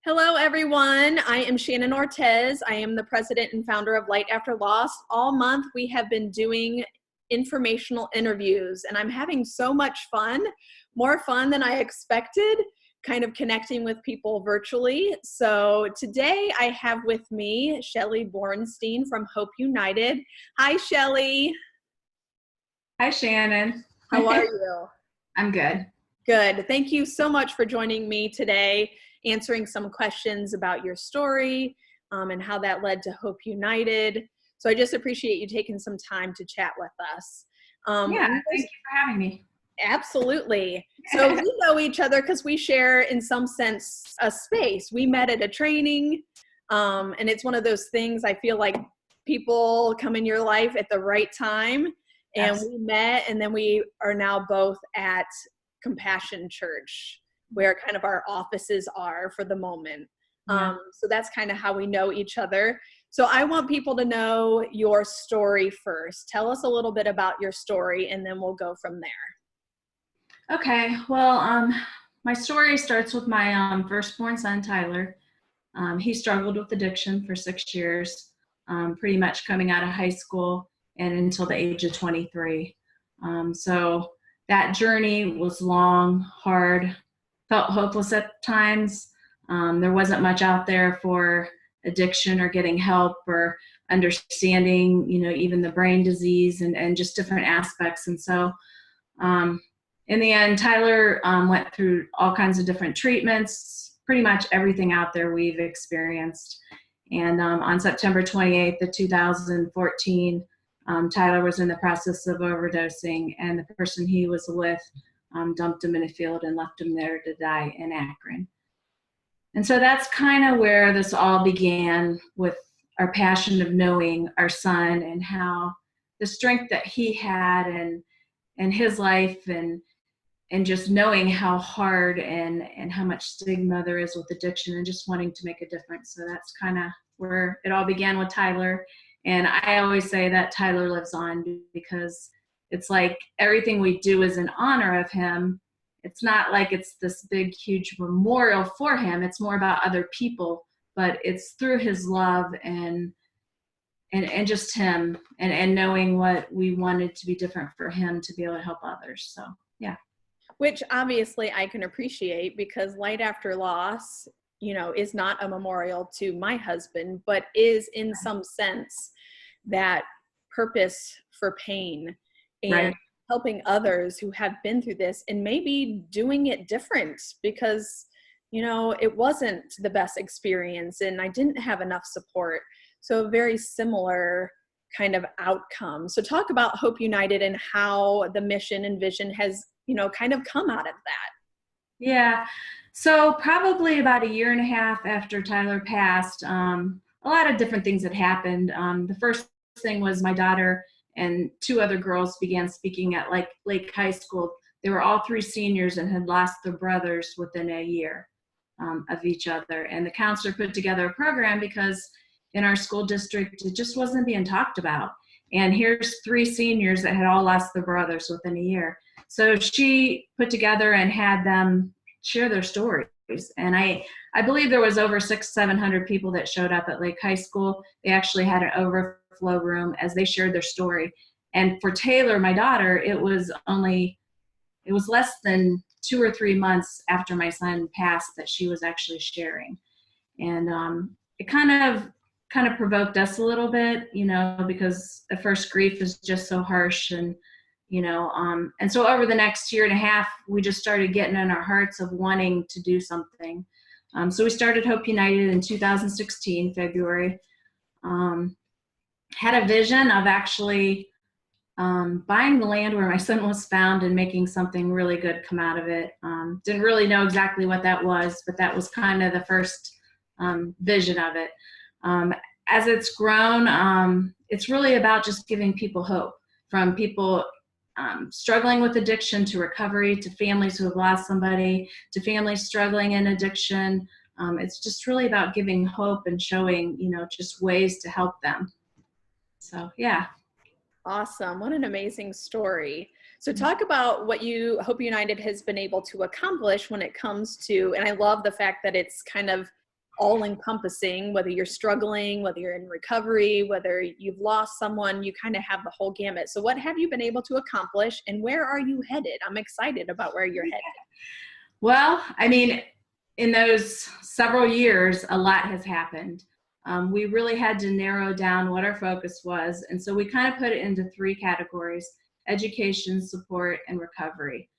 Hello, everyone. I am Shannon Ortez. I am the president and founder of Light After Loss. All month, we have been doing informational interviews, and I'm having so much fun, more fun than I expected, kind of connecting with people virtually. So today I have with me Shelly Bornstein from Hope United. Hi, Shelly. Hi, Shannon. How are you? I'm good. Good. Thank you so much for joining me today, answering some questions about your story and how that led to Hope United. So I just appreciate you taking some time to chat with us. Yeah, thank you for having me. Absolutely. So we know each other because we share, in some sense, a space. We met at a training, and it's one of those things I feel like people come in your life at the right time. And Yes. we met, and then we are now both at Compassion Church, where kind of our offices are for the moment. Yeah. So that's kind of how we know each other. So I want people to know your story first. Tell us a little bit about your story, and then we'll go from there. Okay. Well, my story starts with my firstborn son, Tyler. He struggled with addiction for 6 years, pretty much coming out of high school and until the age of 23. So that journey was long, hard, felt hopeless at times. There wasn't much out there for addiction or getting help or understanding, even the brain disease and just different aspects. And so in the end, Tyler went through all kinds of different treatments, pretty much everything out there we've experienced. And on September 28th of 2014, Tyler was in the process of overdosing, and the person he was with dumped him in a field and left him there to die in Akron. And so that's kind of where this all began, with our passion of knowing our son and how the strength that he had and his life and just knowing how hard and how much stigma there is with addiction and just wanting to make a difference. So that's kind of where it all began with Tyler. And I always say that Tyler lives on, because it's like everything we do is in honor of him. It's not like it's this big, huge memorial for him. It's more about other people, but it's through his love and just him and knowing what we wanted to be different for him to be able to help others. So, yeah. Which obviously I can appreciate, because Light After Loss, is not a memorial to my husband, but is in some sense that purpose for pain and Right. helping others who have been through this and maybe doing it different, because, it wasn't the best experience and I didn't have enough support. So a very similar kind of outcome. So talk about Hope United and how the mission and vision has, kind of come out of that. Yeah. So probably about a year and a half after Tyler passed, a lot of different things had happened. The first thing was my daughter and two other girls began speaking at Lake High School. They were all three seniors and had lost their brothers within a year of each other. And the counselor put together a program because in our school district, it just wasn't being talked about. And here's three seniors that had all lost their brothers within a year. So she put together and had them share their stories. And I believe there was over 600-700 people that showed up at Lake High School. They actually had an overflow room as they shared their story. And for Taylor, my daughter, it was less than 2 or 3 months after my son passed that she was actually sharing. And it kind of provoked us a little bit, because at first grief is just so harsh. And and so over the next year and a half, we just started getting in our hearts of wanting to do something. So we started Hope United in 2016, February. Had a vision of actually buying the land where my son was found and making something really good come out of it. Didn't really know exactly what that was, but that was kind of the first vision of it. As it's grown, it's really about just giving people hope, from people struggling with addiction to recovery, to families who have lost somebody, to families struggling in addiction. It's just really about giving hope and showing, just ways to help them. So, yeah. Awesome. What an amazing story. So talk about what Hope United has been able to accomplish when it comes to, and I love the fact that it's kind of all encompassing, whether you're struggling, whether you're in recovery, whether you've lost someone, you kind of have the whole gamut. So what have you been able to accomplish, and where are you headed? I'm excited about where you're headed. Well, I mean, in those several years, a lot has happened. We really had to narrow down what our focus was. And so we kind of put it into three categories: education, support, and recovery.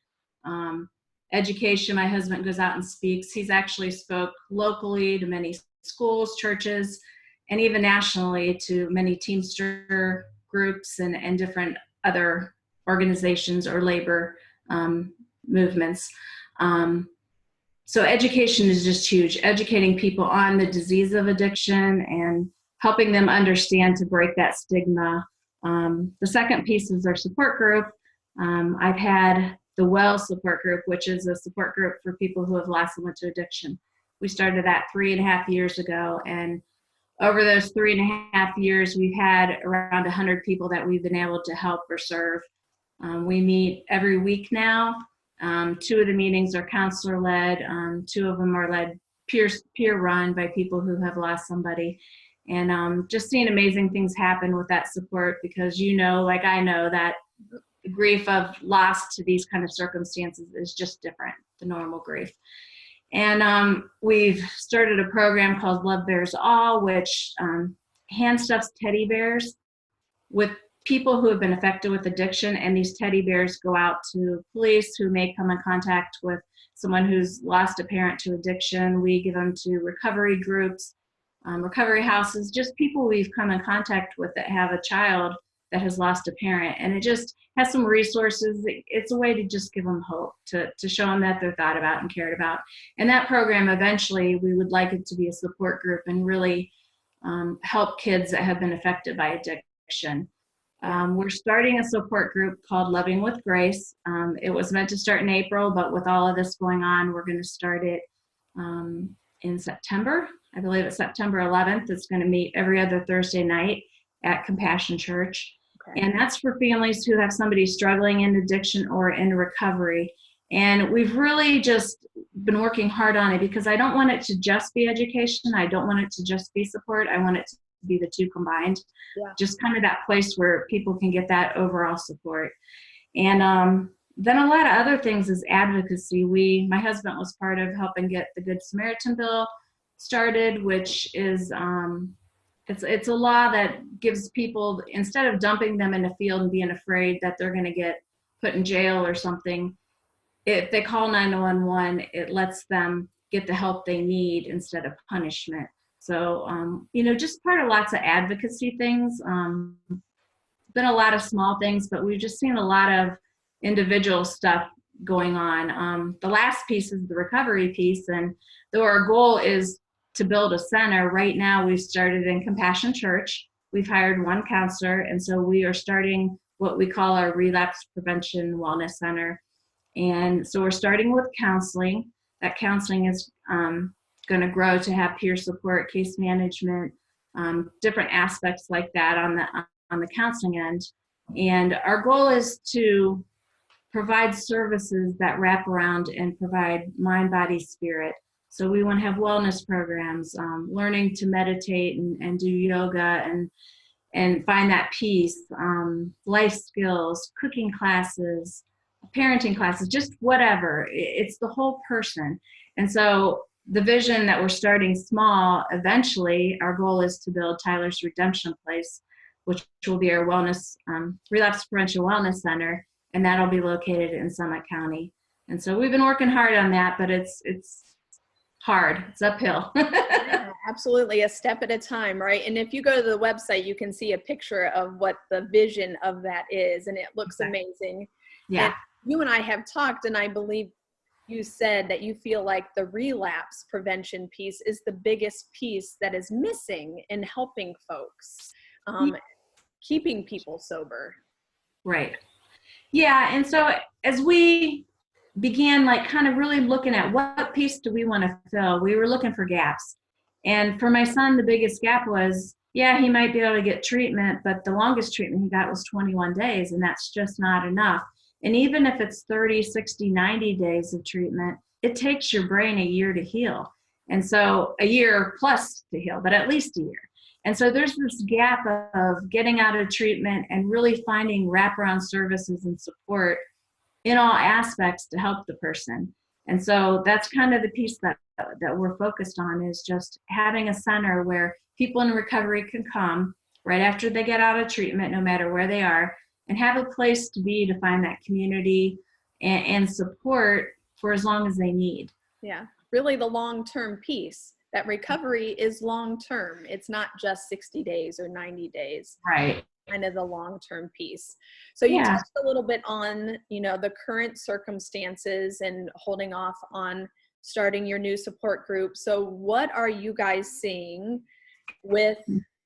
Education, my husband goes out and speaks. He's actually spoke locally to many schools, churches, and even nationally to many Teamster groups and different other organizations or labor movements. So education is just huge, educating people on the disease of addiction and helping them understand to break that stigma. The second piece is our support group. I've had the WELL support group, which is a support group for people who have lost someone to addiction. We started that 3.5 years ago, and over those 3.5 years, we've had around 100 people that we've been able to help or serve. We meet every week now. 2 of the meetings are counselor-led. 2 of them are led peer-run by people who have lost somebody. And just seeing amazing things happen with that support, because like I know, that the grief of loss to these kind of circumstances is just different than normal grief. And we've started a program called Love Bears All, which hand stuffs teddy bears with people who have been affected with addiction, and these teddy bears go out to police who may come in contact with someone who's lost a parent to addiction. We give them to recovery groups, recovery houses, just people we've come in contact with that have a child that has lost a parent. And it just has some resources. It's a way to just give them hope, to show them that they're thought about and cared about. And that program, eventually, we would like it to be a support group and really help kids that have been affected by addiction. We're starting a support group called Loving with Grace. It was meant to start in April, but with all of this going on, we're going to start it in September. I believe it's September 11th. It's going to meet every other Thursday night at Compassion Church. Okay. And that's for families who have somebody struggling in addiction or in recovery. And we've really just been working hard on it, because I don't want it to just be education. I don't want it to just be support. I want it to be the two combined. Yeah. Just kind of that place where people can get that overall support. And then a lot of other things is advocacy. My husband was part of helping get the Good Samaritan bill started, which is it's a law that gives people, instead of dumping them in a field and being afraid that they're going to get put in jail or something, if they call 911, it lets them get the help they need instead of punishment. So, just part of lots of advocacy things. Been a lot of small things, but we've just seen a lot of individual stuff going on. The last piece is the recovery piece. And though our goal is to build a center, right now we've started in Compassion Church. We've hired one counselor. And so we are starting what we call our Relapse Prevention Wellness Center. And so we're starting with counseling. That counseling is going to grow to have peer support, case management, different aspects like that on the counseling end. And our goal is to provide services that wrap around and provide mind, body, spirit. So we want to have wellness programs, learning to meditate and do yoga and find that peace, life skills, cooking classes, parenting classes, just whatever. It's the whole person. And so the vision that we're starting small, eventually our goal is to build Tyler's Redemption Place, which will be our wellness, relapse prevention wellness center, and that'll be located in Summit County. And so we've been working hard on that, but it's hard. It's uphill. Yeah, absolutely, a step at a time, right? And if you go to the website, you can see a picture of what the vision of that is, and it looks amazing. Yeah. And you and I have talked, and I believe you said that you feel like the relapse prevention piece is the biggest piece that is missing in helping folks, keeping people sober. Right. Yeah. And so as we began kind of really looking at what piece do we want to fill, we were looking for gaps. And for my son, the biggest gap was, he might be able to get treatment, but the longest treatment he got was 21 days, and that's just not enough. And even if it's 30, 60, 90 days of treatment, it takes your brain a year to heal. And so a year plus to heal, but at least a year. And so there's this gap of getting out of treatment and really finding wraparound services and support in all aspects to help the person. And so that's kind of the piece that we're focused on, is just having a center where people in recovery can come right after they get out of treatment, no matter where they are, and have a place to be, to find that community and support for as long as they need. Yeah, really the long-term piece. That recovery is long-term. It's not just 60 days or 90 days. Right. Kind of the long-term piece. So you touched a little bit on, the current circumstances and holding off on starting your new support group. So what are you guys seeing with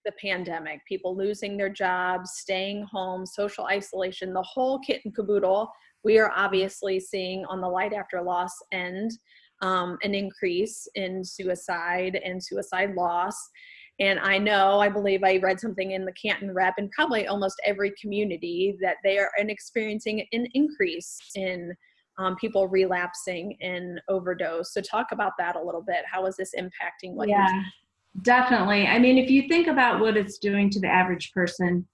the pandemic? People losing their jobs, staying home, social isolation, the whole kit and caboodle. We are obviously seeing on the Light After Loss end an increase in suicide and suicide loss. And I believe I read something in the Canton Rep and probably almost every community that they are experiencing an increase in people relapsing in overdose. So talk about that a little bit. How is this impacting what you're seeing? Definitely. I mean, if you think about what it's doing to the average person,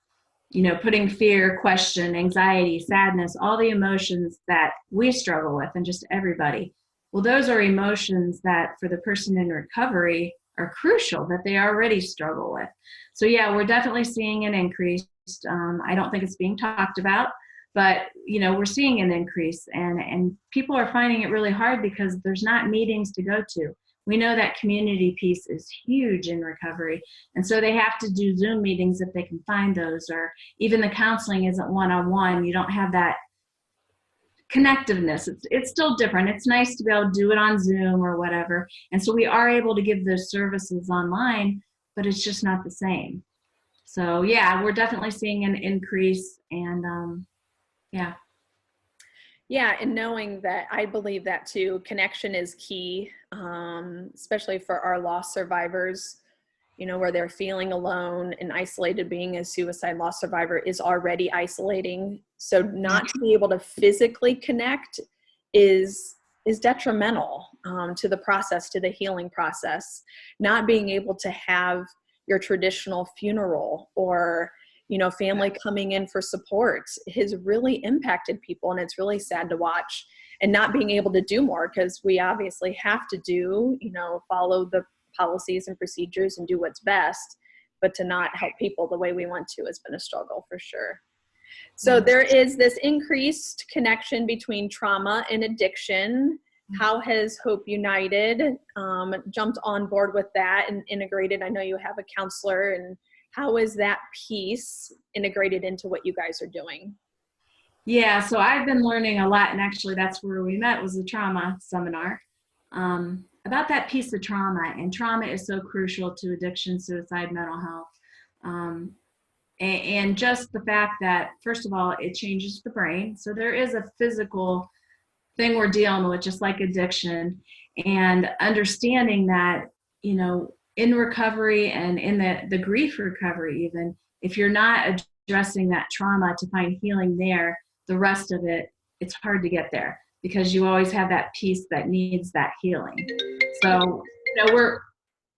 putting fear, question, anxiety, sadness, all the emotions that we struggle with, and just everybody. Well, those are emotions that for the person in recovery are crucial, that they already struggle with. So yeah, we're definitely seeing an increase. I don't think it's being talked about, but we're seeing an increase, and people are finding it really hard because there's not meetings to go to. We know that community piece is huge in recovery. And so they have to do Zoom meetings if they can find those, or even the counseling isn't one-on-one. You don't have that connectiveness. It's still different. It's nice to be able to do it on Zoom or whatever. And so we are able to give those services online, but it's just not the same. So yeah, we're definitely seeing an increase, and Yeah, and knowing that, I believe that too, connection is key, especially for our loss survivors, where they're feeling alone and isolated. Being a suicide loss survivor is already isolating. So not to be able to physically connect is detrimental to the process, to the healing process. Not being able to have your traditional funeral or family coming in for support has really impacted people, and it's really sad to watch. And not being able to do more, because we obviously have to follow the policies and procedures and do what's best, but to not help people the way we want to has been a struggle for sure. So there is this increased connection between trauma and addiction. How has Hope United jumped on board with that and integrated? I know you have a counselor, and how is that piece integrated into what you guys are doing? Yeah, so I've been learning a lot, and actually that's where we met, was the trauma seminar, about that piece of trauma. And trauma is so crucial to addiction, suicide, mental health. And just the fact that, first of all, it changes the brain. So there is a physical thing we're dealing with, just like addiction, and understanding that, in recovery and in the grief recovery, even if you're not addressing that trauma to find healing there, the rest of it, it's hard to get there, because you always have that piece that needs that healing. So,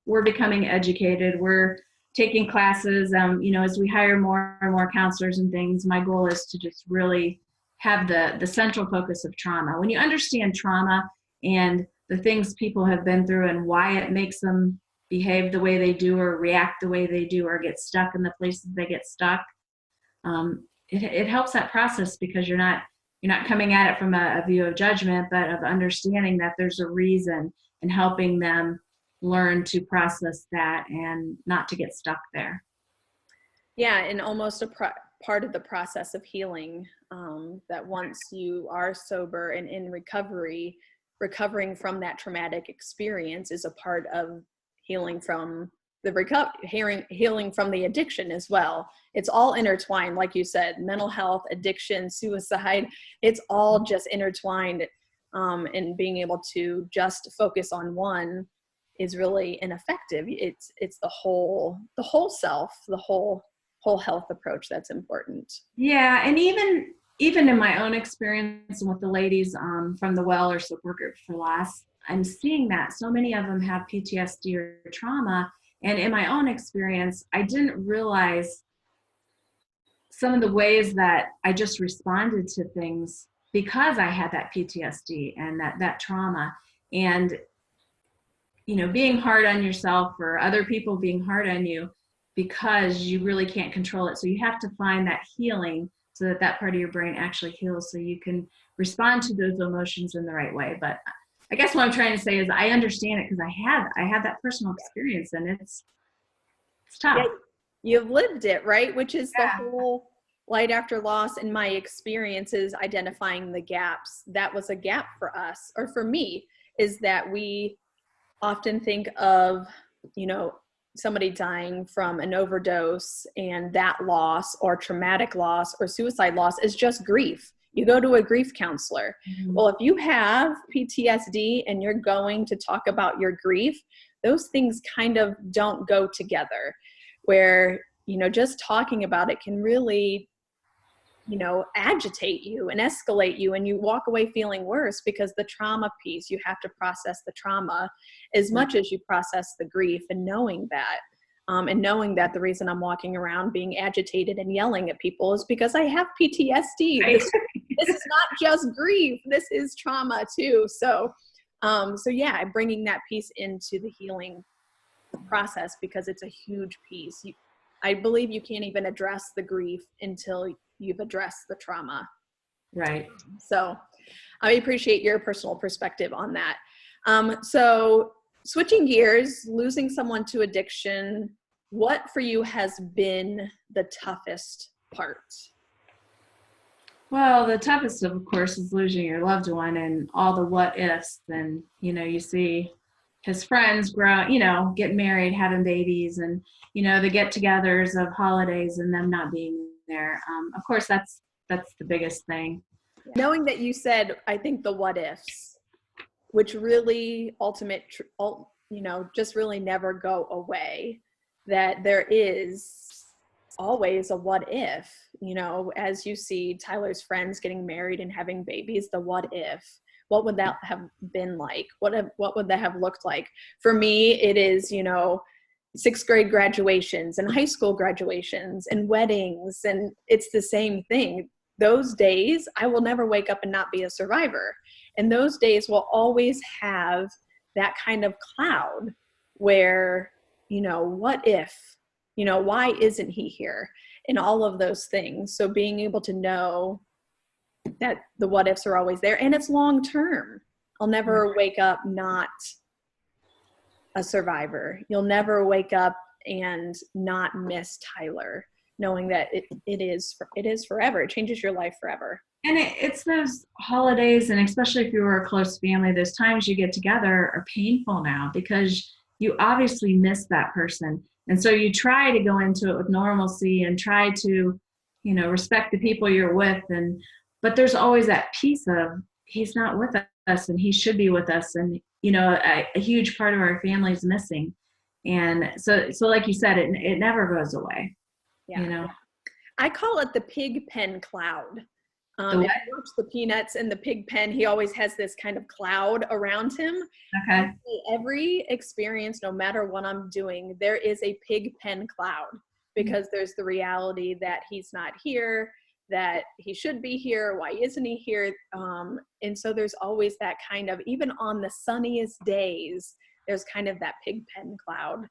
we're becoming educated. We're taking classes, as we hire more and more counselors and things. My goal is to just really have the central focus of trauma. When you understand trauma and the things people have been through and why it makes them behave the way they do, or react the way they do, or get stuck in the places they get stuck, it helps that process, because you're not coming at it from a view of judgment, but of understanding that there's a reason, and helping them learn to process that and not to get stuck there. Yeah, and almost part of the process of healing, that once you are sober and in recovery, recovering from that traumatic experience is a part of healing from healing from the addiction as well. It's all intertwined, like you said, mental health, addiction, suicide, it's all just intertwined. And being able to just focus on one is really ineffective. It's the whole self, the whole health approach that's important. Yeah, and even in my own experience with the ladies from the Well or support group for loss, I'm seeing that so many of them have PTSD or trauma. And in my own experience, I didn't realize some of the ways that I just responded to things because I had that PTSD and that trauma. And, you know, being hard on yourself or other people being hard on you because you really can't control it. So you have to find that healing so that that part of your brain actually heals so you can respond to those emotions in the right way. But I guess what I'm trying to say is I understand it because I had that personal experience, and it's tough. Yeah, you've lived it, right? Which is the Yeah. whole light after loss. In my experiences, identifying the gaps. That was a gap for us, or for me, is that we often think of, you know, somebody dying from an overdose and that loss, or traumatic loss, or suicide loss, is just grief. You go to a grief counselor. Mm-hmm. Well, if you have PTSD and you're going to talk about your grief, those things kind of don't go together, where, you know, just talking about it can really, you know, agitate you and escalate you, and you walk away feeling worse because the trauma piece, you have to process the trauma as much as you process the grief. And knowing that the reason I'm walking around being agitated and yelling at people is because I have PTSD. Right. This is not just grief. This is trauma too. So yeah, bringing that piece into the healing process, because it's a huge piece. I believe you can't even address the grief until you've addressed the trauma. Right. So I appreciate your personal perspective on that. So switching gears, losing someone to addiction, what for you has been the toughest part? Well, the toughest, of course, is losing your loved one and all the what ifs. And, you know, you see his friends grow, you know, get married, having babies, and, you know, the get togethers of holidays and them not being there. Of course, that's the biggest thing. Knowing that you said, I think, the what ifs, which really you know, just really never go away, that there is always a what if, you know, as you see Tyler's friends getting married and having babies, the what if, what would that have been like? What would that have looked like? For me, it is, you know, 6th grade graduations and high school graduations and weddings, and it's the same thing. Those days, I will never wake up and not be a survivor. And those days will always have that kind of cloud where, you know, what if, you know, why isn't he here? And all of those things. So being able to know that the what ifs are always there, and it's long term. I'll never wake up not a survivor. You'll never wake up and not miss Tyler, knowing that it is forever. It changes your life forever. And it's those holidays, and especially if you were a close family, those times you get together are painful now because you obviously miss that person. And so you try to go into it with normalcy and try to, you know, respect the people you're with. But there's always that piece of he's not with us and he should be with us. And, you know, a huge part of our family is missing. And so like you said, it never goes away. Yeah. You know, I call it the pig pen cloud. If what? you watch the Peanuts and the pig pen, he always has this kind of cloud around him. Okay. Every experience, no matter what I'm doing, there is a pig pen cloud, because there's the reality that he's not here, that he should be here. Why isn't he here? And so there's always that kind of, even on the sunniest days, there's kind of that pig pen cloud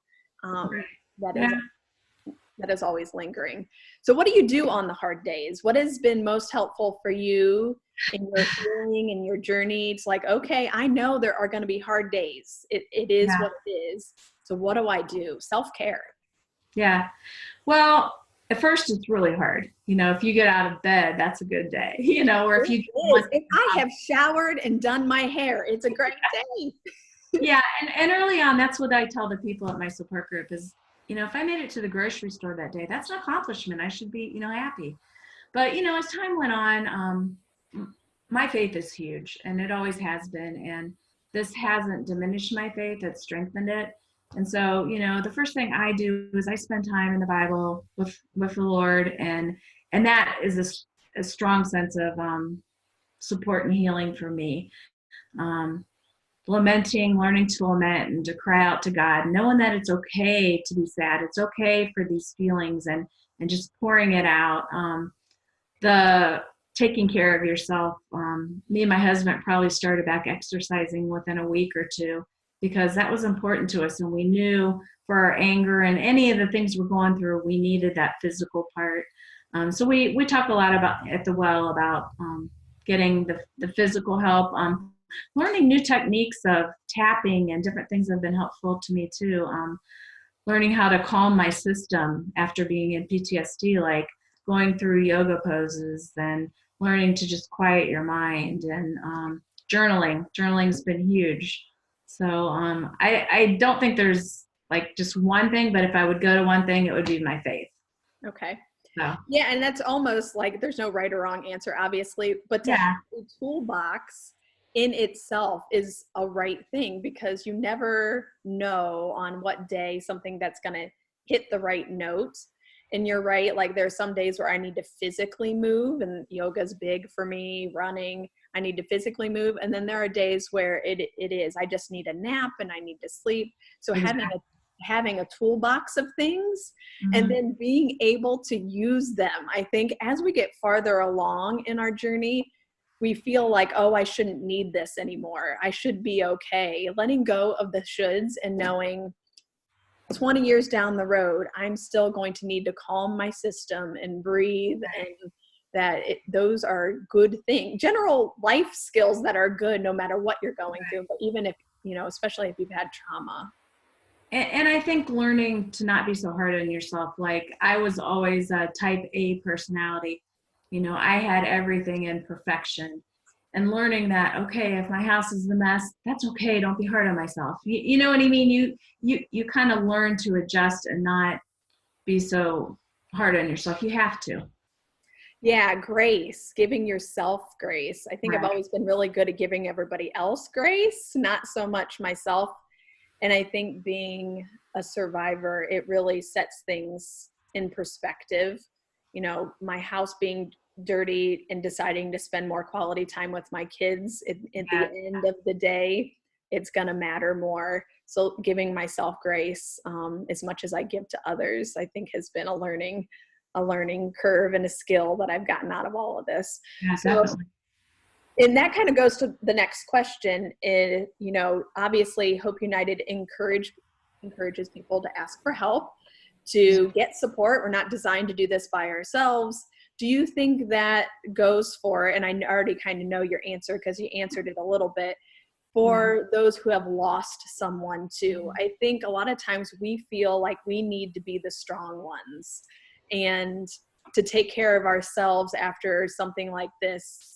that is always lingering. So what do you do on the hard days? What has been most helpful for you in your healing and your journey? It's like, okay, I know there are going to be hard days. It is what it is. So what do I do? Self-care. Yeah. Well, at first it's really hard. You know, if you get out of bed, that's a good day. You know, or if you if I have showered and done my hair, it's a great day. Yeah. And early on, that's what I tell the people at my support group is, you know, if I made it to the grocery store that day, that's an accomplishment. I should be, you know, happy. But, you know, as time went on, my faith is huge, and it always has been. And this hasn't diminished my faith, it's strengthened it. And so, you know, the first thing I do is I spend time in the Bible with the Lord. And that is a strong sense of support and healing for me. lamenting, learning to lament and to cry out to God, knowing that it's okay to be sad. It's okay for these feelings, and just pouring it out. The taking care of yourself. Me and my husband probably started back exercising within a week or two because that was important to us. And we knew for our anger and any of the things we're going through, we needed that physical part. So we talk a lot about at the well about getting the physical help. Learning new techniques of tapping and different things have been helpful to me too. Learning how to calm my system after being in PTSD, like going through yoga poses and learning to just quiet your mind, and journaling. Journaling's been huge. So I don't think there's like just one thing, but if I would go to one thing, it would be my faith. Okay. So Yeah, and that's almost like there's no right or wrong answer, obviously, but to have a toolbox in itself is a right thing, because you never know on what day something that's going to hit the right note. And you're right, like there's some days where I need to physically move, and yoga's big for me, running, I need to physically move. And then there are days where it is, I just need a nap and I need to sleep. So having a toolbox of things, and then being able to use them. I think as we get farther along in our journey, we feel like, oh, I shouldn't need this anymore. I should be okay. Letting go of the shoulds and knowing 20 years down the road, I'm still going to need to calm my system and breathe, and that those are good things, general life skills that are good no matter what you're going through, but even if, especially if you've had trauma. And I think learning to not be so hard on yourself. Like I was always a type A personality. I had everything in perfection, and learning that, okay, if my house is a mess, that's okay. Don't be hard on myself. You know what I mean? You kind of learn to adjust and not be so hard on yourself. You have to. Yeah, grace, giving yourself grace. I think I've Right. always been really good at giving everybody else grace, not so much myself. And I think being a survivor, it really sets things in perspective. My house being dirty and deciding to spend more quality time with my kids, at the end of the day, it's going to matter more. So giving myself grace as much as I give to others, I think has been a learning curve and a skill that I've gotten out of all of this. Yeah, So, definitely. and that kind of goes to the next question is, obviously Hope United encourages people to ask for help, to get support. We're not designed to do this by ourselves. Do you think that goes for, and I already kind of know your answer because you answered it a little bit, for those who have lost someone too? I think a lot of times we feel like we need to be the strong ones and to take care of ourselves after something like this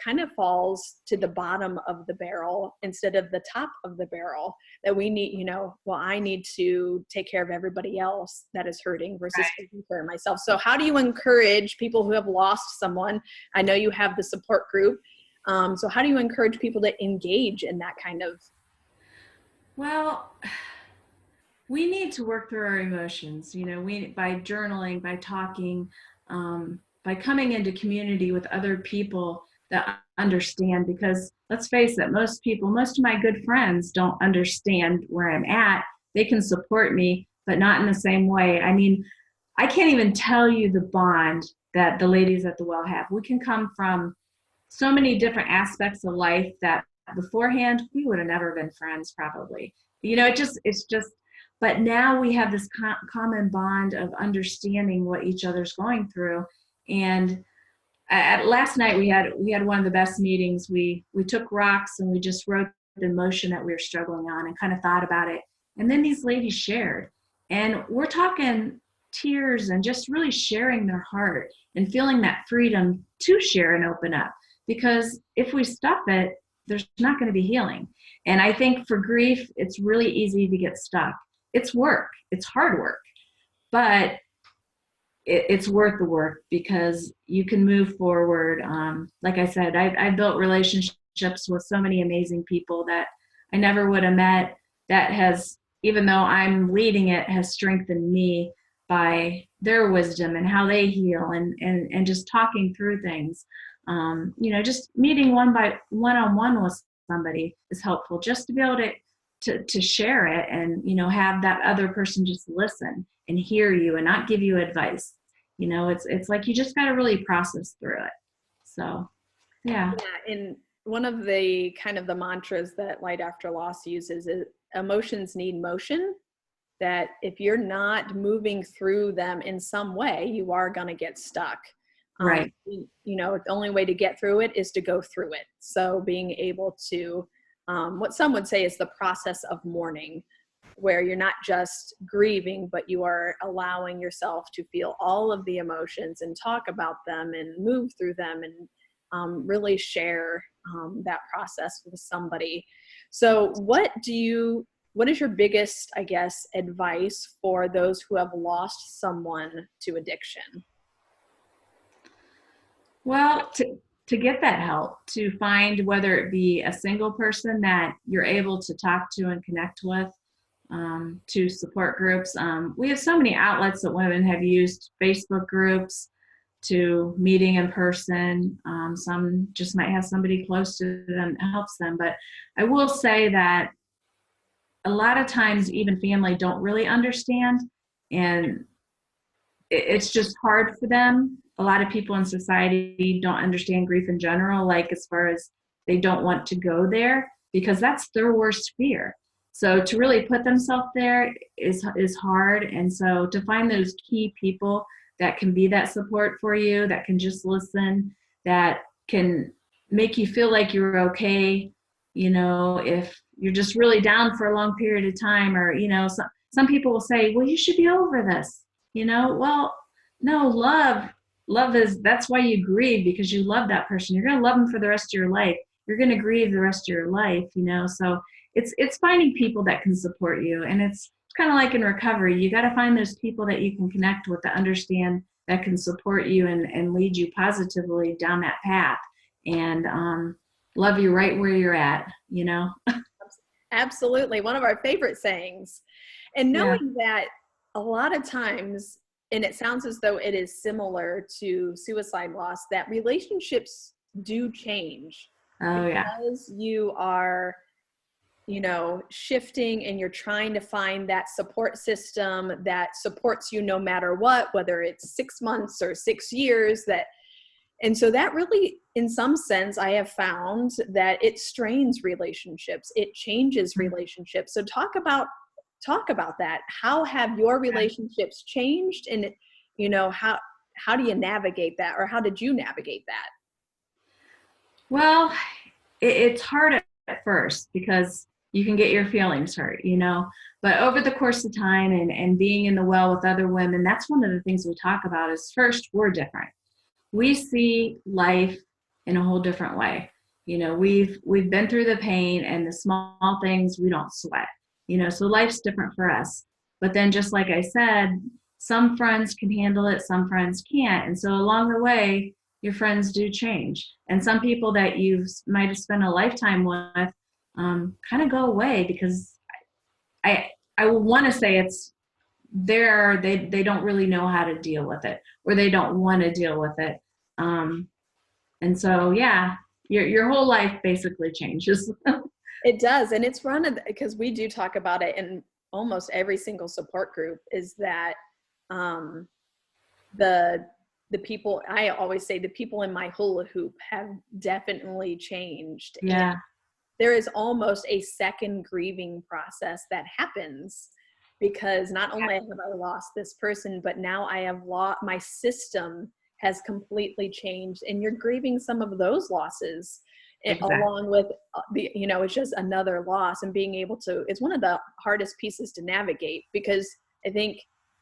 kind of falls to the bottom of the barrel instead of the top of the barrel, that we need, I need to take care of everybody else that is hurting versus taking care of myself. So how do you encourage people who have lost someone? I know you have the support group. So how do you encourage people to engage in that kind of? Well, we need to work through our emotions, by journaling, by talking, by coming into community with other people that understand, because let's face it, most of my good friends don't understand where I'm at. They can support me, but not in the same way. I mean, I can't even tell you the bond that the ladies at the well have. We can come from so many different aspects of life that beforehand we would have never been friends probably. It's just, but now we have this common bond of understanding what each other's going through. And last night we had one of the best meetings. We took rocks and we just wrote the emotion that we were struggling on and kind of thought about it. And then these ladies shared, and we're talking tears and just really sharing their heart and feeling that freedom to share and open up. Because if we stuff it, there's not going to be healing. And I think for grief, it's really easy to get stuck. It's work. It's hard work, but it's worth the work because you can move forward. Like I said, I've built relationships with so many amazing people that I never would have met, that has, even though I'm leading it, has strengthened me by their wisdom and how they heal, and just talking through things. Just meeting one-on-one with somebody is helpful, just to be able to share it and, have that other person just listen and hear you and not give you advice. It's like you just got to really process through it. So, yeah. Yeah, and one of the kind of the mantras that Light After Loss uses is emotions need motion, that if you're not moving through them in some way, you are going to get stuck. Right. The only way to get through it is to go through it. So being able to, what some would say is the process of mourning, where you're not just grieving, but you are allowing yourself to feel all of the emotions and talk about them and move through them and really share that process with somebody. So what is your biggest, I guess, advice for those who have lost someone to addiction? Well, to get that help, to find whether it be a single person that you're able to talk to and connect with, to support groups. We have so many outlets that women have used, Facebook groups, to meeting in person. Some just might have somebody close to them that helps them. But I will say that a lot of times even family don't really understand, and it's just hard for them. A lot of people in society don't understand grief in general, like as far as they don't want to go there because that's their worst fear. So to really put themselves there is hard. And so to find those key people that can be that support for you, that can just listen, that can make you feel like you're okay, if you're just really down for a long period of time, or, some people will say, well, you should be over this, well, no, love is, that's why you grieve, because you love that person. You're going to love them for the rest of your life. You're going to grieve the rest of your life, so it's finding people that can support you. And it's kind of like in recovery, you got to find those people that you can connect with, that understand, that can support you and lead you positively down that path, and love you right where you're at, Absolutely. One of our favorite sayings. And knowing that a lot of times, and it sounds as though it is similar to suicide loss, that relationships do change. Oh, yeah. Because you are, shifting and you're trying to find that support system that supports you no matter what, whether it's 6 months or 6 years, and so that really, in some sense, I have found that it strains relationships. It changes relationships. So talk about that. How have your relationships changed? And, how do you navigate that, or how did you navigate that? Well, it's hard at first because you can get your feelings hurt, but over the course of time and being in the well with other women, that's one of the things we talk about is, first, we're different. We see life in a whole different way. We've been through the pain, and the small things we don't sweat, so life's different for us. But then, just like I said, some friends can handle it, some friends can't. And so along the way, your friends do change. And some people that you might have spent a lifetime with kind of go away, because I want to say it's they don't really know how to deal with it, or they don't want to deal with it. And so, your whole life basically changes. It does. And it's because we do talk about it in almost every single support group, is that the people, I always say, the people in my hula hoop have definitely changed. Yeah. And there is almost a second grieving process that happens, because not only have I lost this person, but now I have my system has completely changed, and you're grieving some of those losses. Exactly. Along with it's just another loss, and being able to, it's one of the hardest pieces to navigate, because I think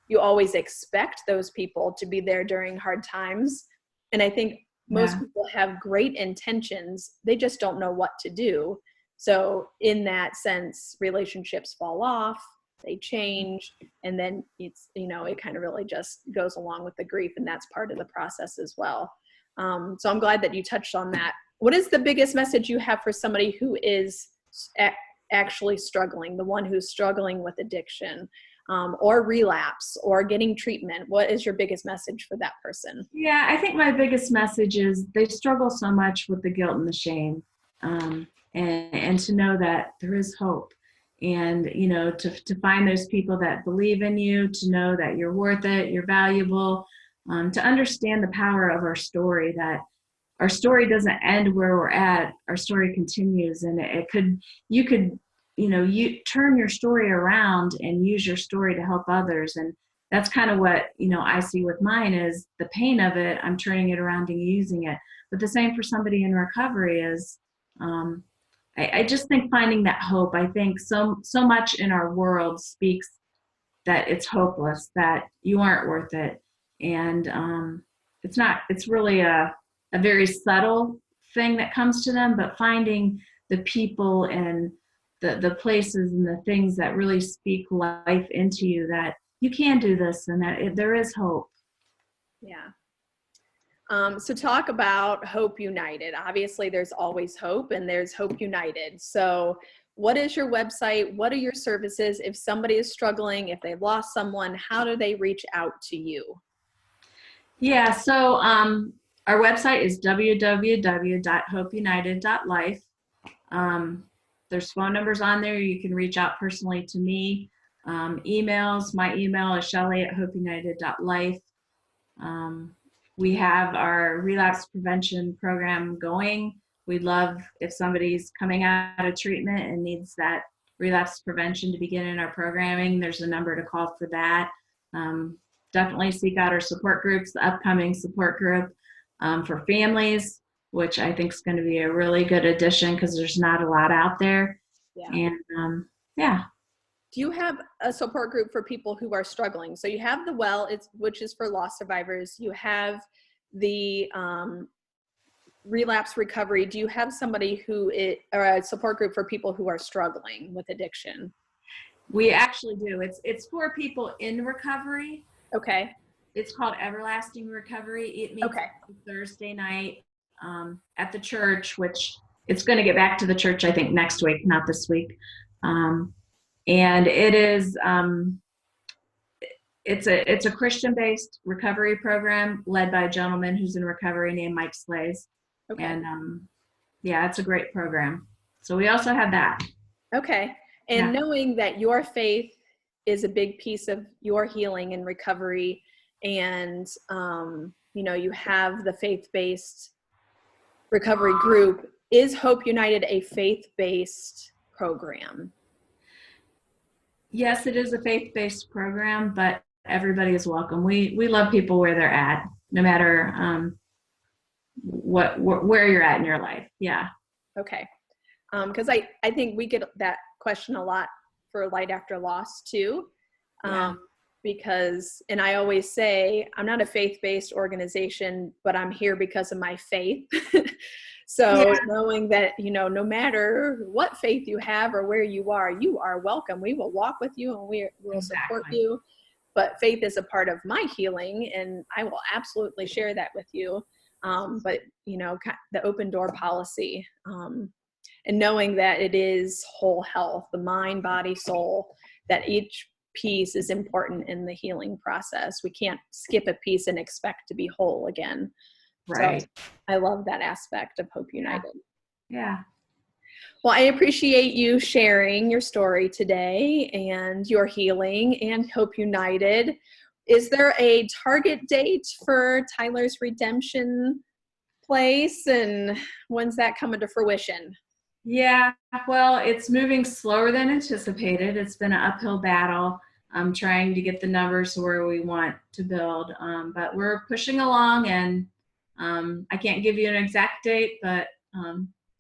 you always expect those people to be there during hard times. And I think most people have great intentions. They just don't know what to do. So in that sense, relationships fall off, they change, and then it's, it kind of really just goes along with the grief, and that's part of the process as well. So I'm glad that you touched on that. What is the biggest message you have for somebody who is actually struggling, the one who's struggling with addiction, or relapse, or getting treatment? What is your biggest message for that person? Yeah, I think my biggest message is they struggle so much with the guilt and the shame. and to know that there is hope. And, to find those people that believe in you, to know that you're worth it, you're valuable, to understand the power of our story, that our story doesn't end where we're at. Our story continues, and you could, you turn your story around and use your story to help others. And that's kind of what, I see with mine is the pain of it. I'm turning it around and using it. But the same for somebody in recovery is, I just think finding that hope. I think so much in our world speaks that it's hopeless, that you aren't worth it. And it's really a very subtle thing that comes to them, but finding the people and the places and the things that really speak life into you, that you can do this and that there is hope. Yeah. So talk about Hope United. Obviously, there's always hope, and there's Hope United. So what is your website? What are your services? If somebody is struggling, if they've lost someone, how do they reach out to you? Yeah, so our website is www.hopeunited.life. There's phone numbers on there. You can reach out personally to me. Emails, my email is Shelly@hopeunited.life. We have our relapse prevention program going. We'd love if somebody's coming out of treatment and needs that relapse prevention to begin in our programming. There's a number to call for that. Definitely seek out our support groups, the upcoming support group for families, which I think is going to be a really good addition because there's not a lot out there. Yeah. And yeah. Do you have a support group for people who are struggling? So you have the which is for loss survivors. You have the relapse recovery. Do you have somebody or a support group for people who are struggling with addiction? We actually do. It's for people in recovery. Okay. It's called Everlasting Recovery. It meets Thursday night at the church, which it's going to get back to the church, I think, next week, not this week. And it is it's a Christian-based recovery program led by a gentleman who's in recovery named Mike Slays. Okay. And yeah, it's a great program. So we also have that. Okay. And knowing that your faith is a big piece of your healing and recovery, and you have the faith-based recovery group, is Hope United a faith-based program? Yes, it is a faith-based program, but everybody is welcome. We love people where they're at, no matter where you're at in your life. Yeah. Okay. Because I think we get that question a lot for Light After Loss too. Because, and I always say, I'm not a faith-based organization, but I'm here because of my faith. So knowing that, no matter what faith you have or where you are welcome. We will walk with you and we will support you. But faith is a part of my healing, and I will absolutely share that with you. But, the open door policy, and knowing that it is whole health, the mind, body, soul, that each piece is important in the healing process. We can't skip a piece and expect to be whole again. Right. So I love that aspect of Hope United. Yeah. Well, I appreciate you sharing your story today and your healing and Hope United. Is there a target date for Tyler's redemption place, and when's that coming to fruition? Yeah, well, it's moving slower than anticipated. It's been an uphill battle. I'm trying to get the numbers where we want to build, but we're pushing along, and I can't give you an exact date, but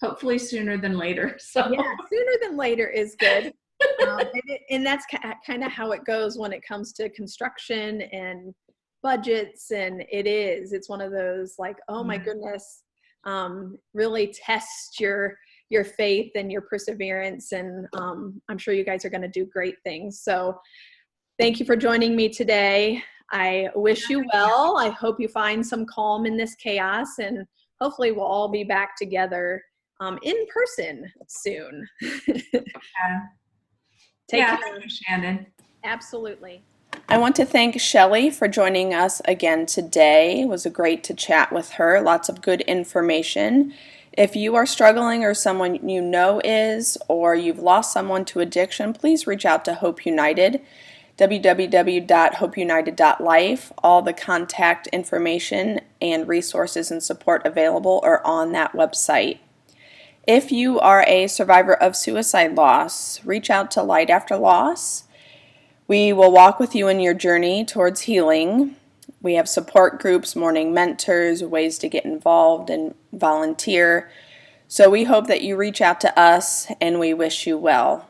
hopefully sooner than later. So yeah, sooner than later is good. And that's kind of how it goes when it comes to construction and budgets. And it's one of those like, oh my goodness, really test your faith and your perseverance. And I'm sure you guys are going to do great things. So thank you for joining me today. I wish you well. I hope you find some calm in this chaos, and hopefully we'll all be back together in person soon. Take care. Thank you, Shannon. Absolutely. I want to thank Shelly for joining us again today. It was great to chat with her. Lots of good information. If you are struggling or someone you know is, or you've lost someone to addiction, please reach out to Hope United, www.hopeunited.life. All the contact information and resources and support available are on that website. If you are a survivor of suicide loss, reach out to Light After Loss. We will walk with you in your journey towards healing. We have support groups, morning mentors, ways to get involved and volunteer. So we hope that you reach out to us, and we wish you well.